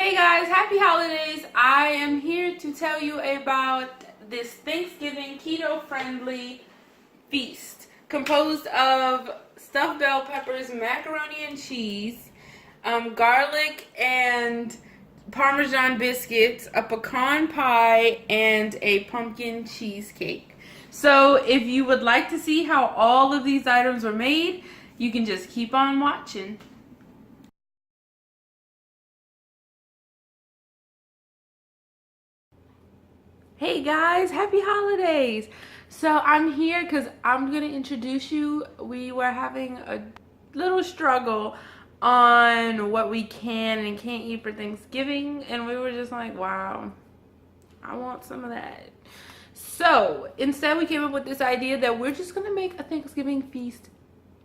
Hey guys, happy holidays. I am here to tell you about this Thanksgiving keto-friendly feast composed of stuffed bell peppers, macaroni and cheese, garlic and Parmesan biscuits, a pecan pie, and a pumpkin cheesecake. So if you would like to see how all of these items were made, you can just keep on watching. Hey guys, happy holidays. So I'm here because I'm going to introduce you. We were having a little struggle on what we can and can't eat for Thanksgiving, and we were just like, wow, I want some of that. So instead we came up with this idea that we're just going to make a Thanksgiving feast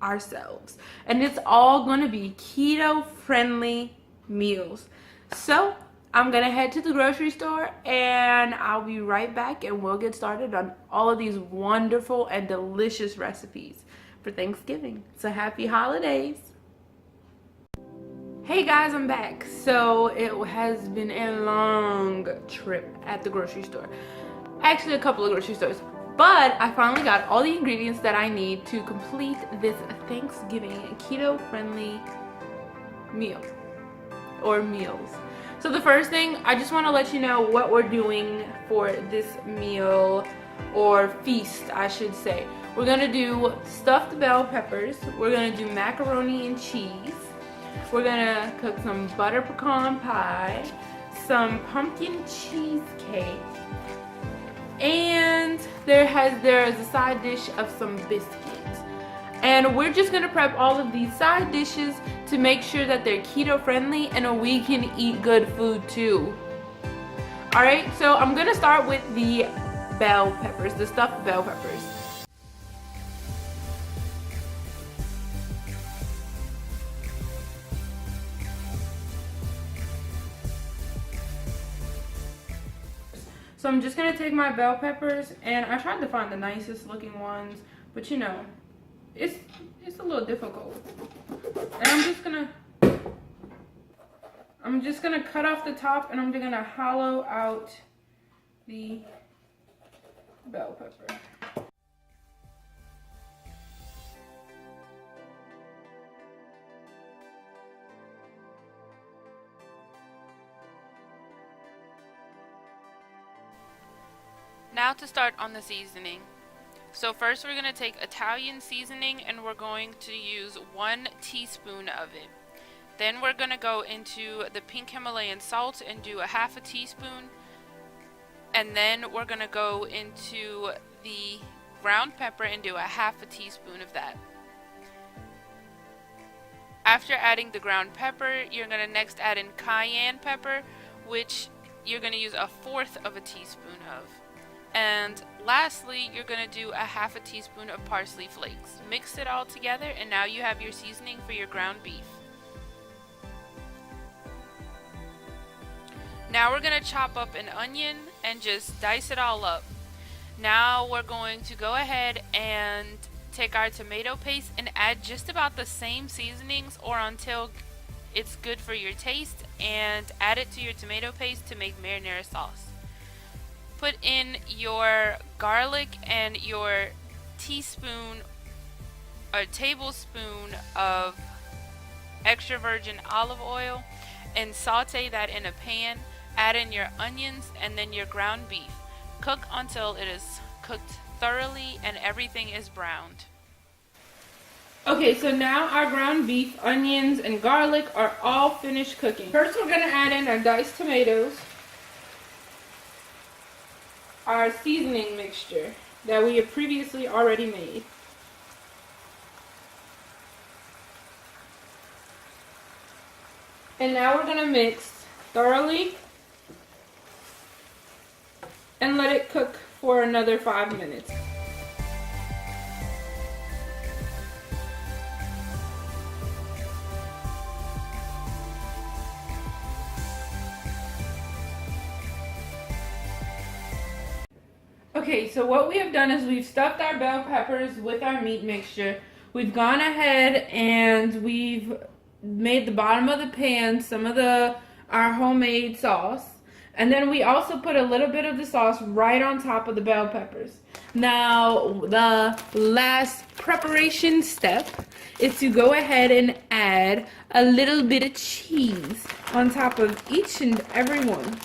ourselves, and it's all going to be keto friendly meals. So I'm gonna head to the grocery store and I'll be right back, and we'll get started on all of these wonderful and delicious recipes for Thanksgiving. So happy holidays. Hey guys, I'm back. So it has been a long trip at the grocery store. Actually, a couple of grocery stores. But I finally got all the ingredients that I need to complete this Thanksgiving keto-friendly meal or meals. So the first thing, I just want to let you know what we're doing for this meal, or feast I should say. We're going to do stuffed bell peppers, we're going to do macaroni and cheese, we're going to cook some butter pecan pie, some pumpkin cheesecake, and there is a side dish of some biscuits. And we're just gonna prep all of these side dishes to make sure that they're keto friendly and we can eat good food too. Alright, so I'm gonna start with the bell peppers, the stuffed bell peppers. So I'm just gonna take my bell peppers, and I tried to find the nicest looking ones, but you know, it's a little difficult. And I'm just gonna cut off the top, and I'm just gonna hollow out the bell pepper. Now to start on the seasoning. So first we're going to take Italian seasoning, and we're going to use 1 teaspoon of it. Then we're going to go into the pink Himalayan salt and do a half a teaspoon. And then we're going to go into the ground pepper and do a half a teaspoon of that. After adding the ground pepper, you're going to next add in cayenne pepper, which you're going to use 1/4 of a teaspoon of. And lastly, you're going to do a half a teaspoon of parsley flakes. Mix it all together, and now you have your seasoning for your ground beef. Now we're going to chop up an onion and just dice it all up. Now we're going to go ahead and take our tomato paste and add just about the same seasonings, or until it's good for your taste, and add it to your tomato paste to make marinara sauce. Put in your garlic and your teaspoon or tablespoon of extra virgin olive oil and saute that in a pan. Add in your onions and then your ground beef. Cook until it is cooked thoroughly and everything is browned. Okay, so now our ground beef, onions, and garlic are all finished cooking. First we're going to add in our diced tomatoes, our seasoning mixture that we have previously already made. And now we're going to mix thoroughly and let it cook for another 5 minutes. Okay, so what we have done is we've stuffed our bell peppers with our meat mixture. We've gone ahead and we've made the bottom of the pan some of the our homemade sauce. And then we also put a little bit of the sauce right on top of the bell peppers. Now, the last preparation step is to go ahead and add a little bit of cheese on top of each and every one.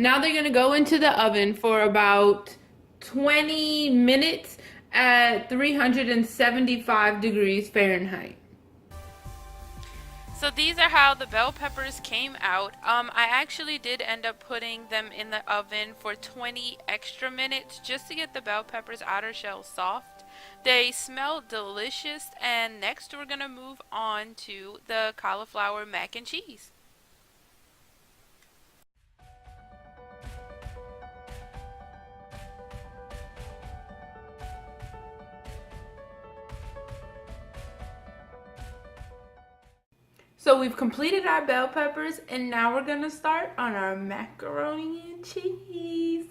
Now they're gonna go into the oven for about 20 minutes at 375 degrees Fahrenheit. So these are how the bell peppers came out. I actually did end up putting them in the oven for 20 extra minutes just to get the bell peppers outer shell soft. They smell delicious, and next we're gonna move on to the cauliflower mac and cheese. So we've completed our bell peppers, and now we're gonna start on our macaroni and cheese.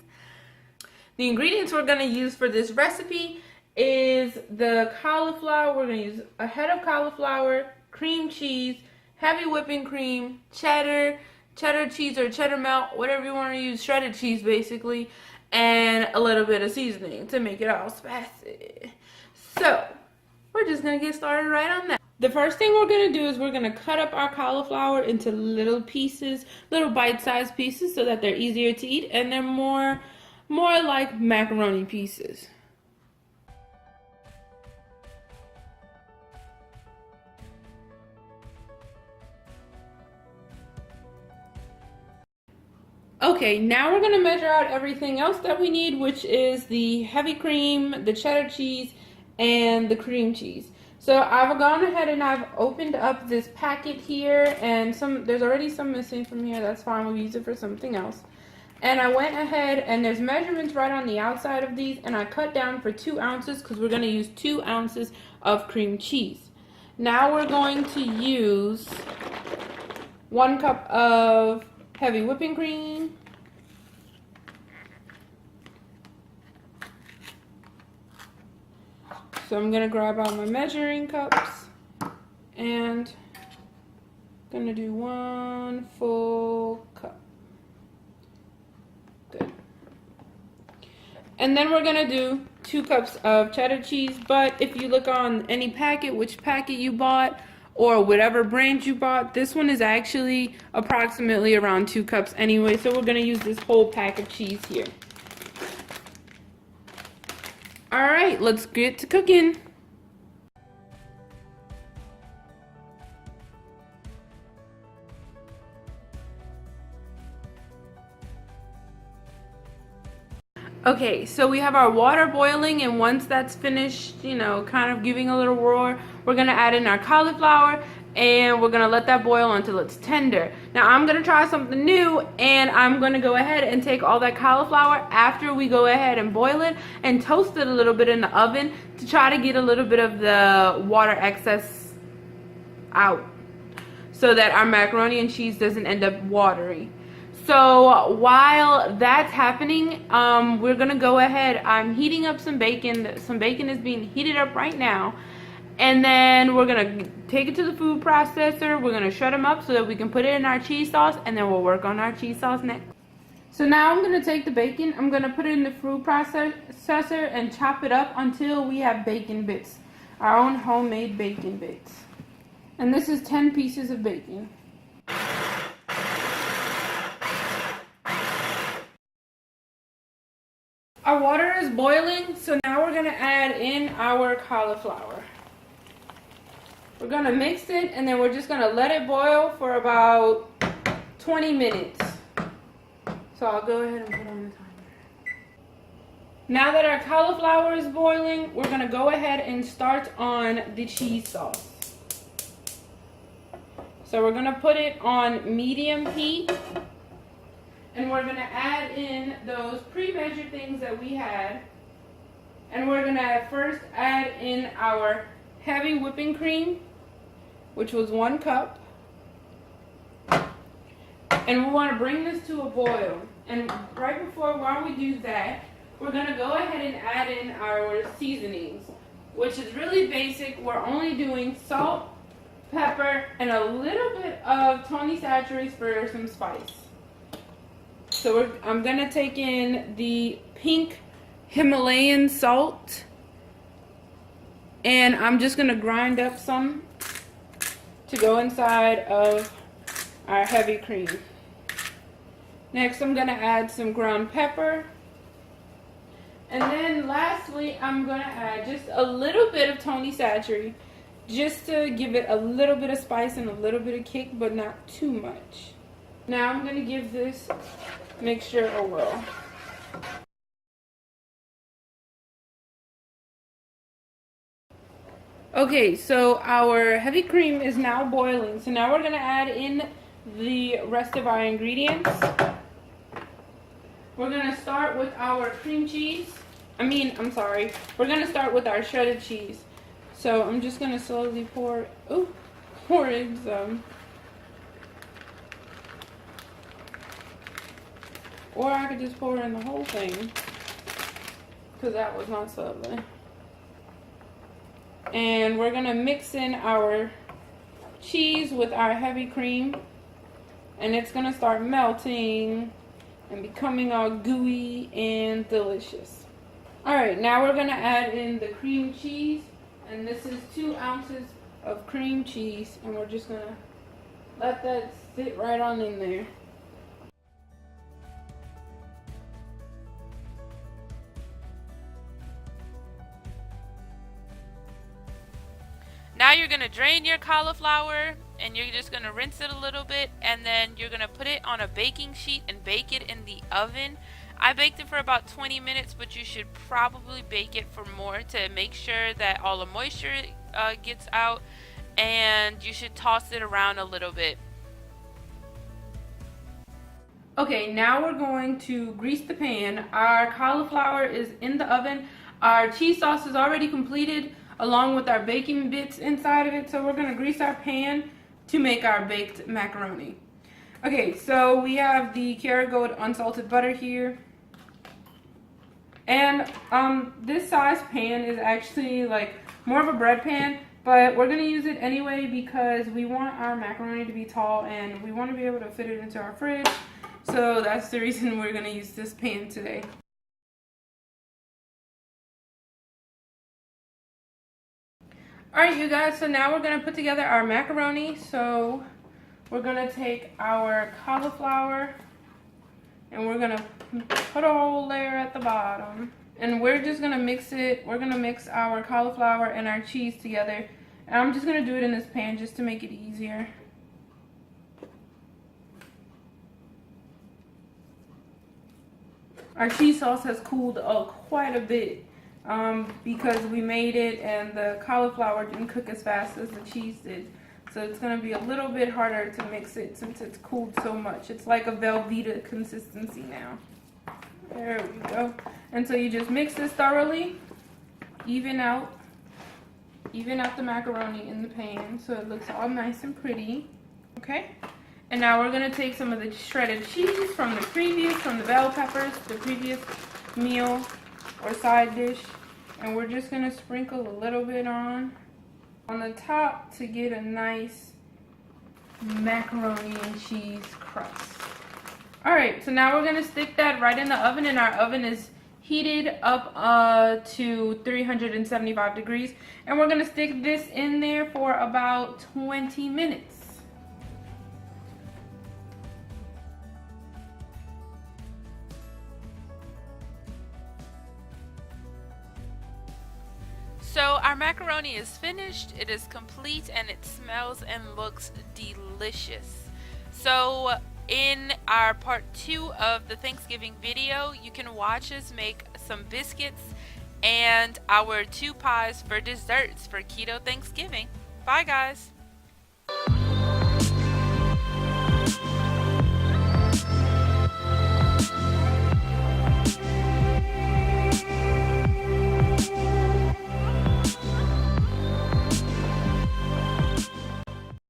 The ingredients we're gonna use for this recipe is the cauliflower. We're gonna use a head of cauliflower, cream cheese, heavy whipping cream, cheddar cheese or cheddar melt, whatever you wanna use, shredded cheese basically, and a little bit of seasoning to make it all spicy. So, we're just gonna get started right on that. The first thing we're going to do is we're going to cut up our cauliflower into little pieces, little bite-sized pieces so that they're easier to eat and they're more like macaroni pieces. Okay, now we're going to measure out everything else that we need, which is the heavy cream, the cheddar cheese, and the cream cheese. So I've gone ahead and I've opened up this packet here, and there's already some missing from here. That's fine, we'll use it for something else. And I went ahead, and there's measurements right on the outside of these, and I cut down for 2 ounces because we're going to use 2 ounces of cream cheese. Now we're going to use 1 cup of heavy whipping cream, so I'm going to grab out my measuring cups and I'm going to do 1 full cup. Good. And then we're going to do 2 cups of cheddar cheese, but if you look on any packet, which packet you bought or whatever brand you bought, this one is actually approximately around 2 cups anyway, so we're going to use this whole pack of cheese here. Alright, let's get to cooking. Okay, so we have our water boiling, and once that's finished, kind of giving a little roar, we're going to add in our cauliflower, and we're going to let that boil until it's tender. Now, I'm going to try something new, and I'm going to go ahead and take all that cauliflower after we go ahead and boil it and toast it a little bit in the oven to try to get a little bit of the water excess out so that our macaroni and cheese doesn't end up watery. So while that's happening, we're going to go ahead. I'm heating up some bacon. Some bacon is being heated up right now. And then we're going to take it to the food processor. We're going to shred them up so that we can put it in our cheese sauce. And then we'll work on our cheese sauce next. So now I'm going to take the bacon. I'm going to put it in the food processor and chop it up until we have bacon bits. Our own homemade bacon bits. And this is 10 pieces of bacon. Our water is boiling, so now we're going to add in our cauliflower. We're going to mix it, and then we're just going to let it boil for about 20 minutes. So I'll go ahead and put on the timer. Now that our cauliflower is boiling, we're going to go ahead and start on the cheese sauce. So we're going to put it on medium heat. And we're gonna add in those pre-measured things that we had. And we're gonna first add in our heavy whipping cream, which was 1 cup. And we want to bring this to a boil. And right before, while we do that, we're going to go ahead and add in our seasonings, which is really basic. We're only doing salt, pepper, and a little bit of Tony Saturates for some spice. So I'm going to take in the pink Himalayan salt, and I'm just going to grind up some to go inside of our heavy cream. Next, I'm going to add some ground pepper. And then lastly, I'm going to add just a little bit of Tony Saturates, just to give it a little bit of spice and a little bit of kick, but not too much. Now I'm going to give this mixture a whirl. Okay, so our heavy cream is now boiling. So now we're going to add in the rest of our ingredients. We're going to start with our cream cheese. We're going to start with our shredded cheese. So I'm just going to slowly pour in some. Or I could just pour in the whole thing, because that was not so lovely. And we're going to mix in our cheese with our heavy cream. And it's going to start melting and becoming all gooey and delicious. Alright, now we're going to add in the cream cheese. And this is 2 ounces of cream cheese. And we're just going to let that sit right on in there. Now you're going to drain your cauliflower, and you're just going to rinse it a little bit, and then you're going to put it on a baking sheet and bake it in the oven. I baked it for about 20 minutes, but you should probably bake it for more to make sure that all the moisture gets out, and you should toss it around a little bit. Okay, now we're going to grease the pan. Our cauliflower is in the oven. Our cheese sauce is already completed, along with our baking bits inside of it. So we're going to grease our pan to make our baked macaroni. Okay, so we have the Kerrygold unsalted butter here. And this size pan is actually like more of a bread pan, but we're going to use it anyway because we want our macaroni to be tall and we want to be able to fit it into our fridge. So that's the reason we're going to use this pan today. Alright you guys, so now we're going to put together our macaroni. So we're going to take our cauliflower and we're going to put a whole layer at the bottom. And we're just going to mix it. We're going to mix our cauliflower and our cheese together. And I'm just going to do it in this pan just to make it easier. Our cheese sauce has cooled quite a bit. Because we made it and the cauliflower didn't cook as fast as the cheese did. So it's going to be a little bit harder to mix it since it's cooled so much. It's like a Velveeta consistency now. There we go. And so you just mix this thoroughly. Even out the macaroni in the pan so it looks all nice and pretty. Okay? And now we're going to take some of the shredded cheese from the bell peppers, the previous meal or side dish, and we're just going to sprinkle a little bit on the top to get a nice macaroni and cheese crust. Alright, so now we're going to stick that right in the oven, and our oven is heated up to 375 degrees, and we're going to stick this in there for about 20 minutes. So our macaroni is finished, it is complete, and it smells and looks delicious. So in our part 2 of the Thanksgiving video, you can watch us make some biscuits and our 2 pies for desserts for Keto Thanksgiving. Bye guys!